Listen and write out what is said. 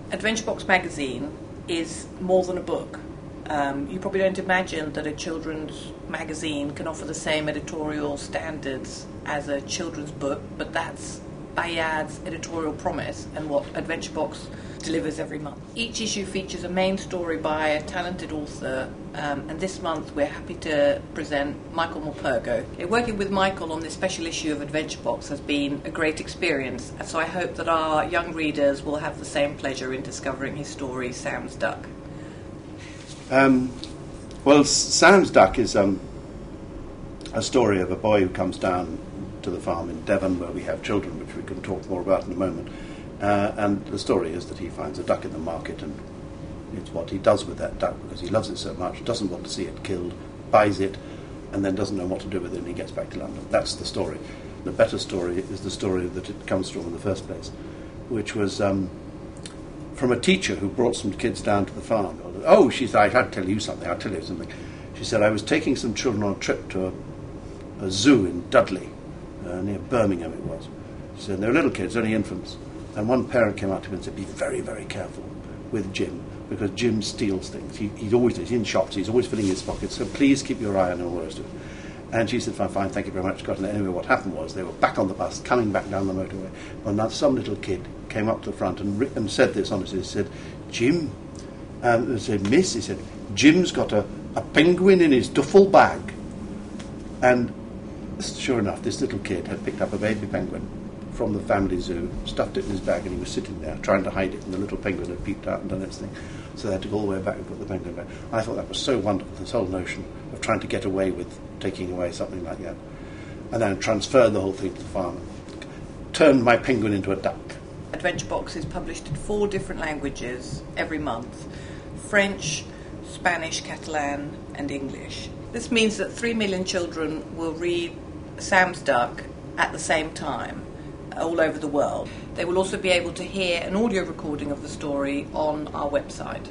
AdventureBox magazine is more than a book. You probably don't imagine that a children's magazine can offer the same editorial standards as a children's book, but that's Bayard's editorial promise and what AdventureBox delivers every month. Each issue features a main story by a talented author, and this month we're happy to present Michael Morpurgo. Working with Michael on this special issue of AdventureBox has been a great experience, so I hope that our young readers will have the same pleasure in discovering his story, Sam's Duck. Well, Sam's Duck is a story of a boy who comes down to the farm in Devon where we have children, which we can talk more about in a moment. And the story is that he finds a duck in the market, and it's what he does with that duck because he loves it so much, doesn't want to see it killed, buys it, and then doesn't know what to do with it, and he gets back to London. That's the story. The better story is the story that it comes from in the first place, which was from a teacher who brought some kids down to the farm. Oh, she said, I'll tell you something. She said, I was taking some children on a trip to a zoo in Dudley, near Birmingham it was. She said, they're little kids, only infants. And one parent came up to me and said, be very, very careful with Jim, because Jim steals things. He's always in shops, he's always filling his pockets, so please keep your eye on all the rest of it. And she said, fine, thank you very much. And anyway, what happened was they were back on the bus, coming back down the motorway. Well, now some little kid came up to the front and said this honestly. He said, Jim, he said, Miss, he said, Jim's got a penguin in his duffel bag. And sure enough, this little kid had picked up a baby penguin from the family zoo, stuffed it in his bag, and he was sitting there trying to hide it, and the little penguin had peeped out and done its thing. So they had to go all the way back and put the penguin back. I thought that was so wonderful, this whole notion of trying to get away with taking away something like that. And then transferred the whole thing to the farm, turned my penguin into a duck. AdventureBox is published in 4 different languages every month: French, Spanish, Catalan and English. This means that 3 million children will read Sam's Duck at the same time all over the world. They will also be able to hear an audio recording of the story on our website.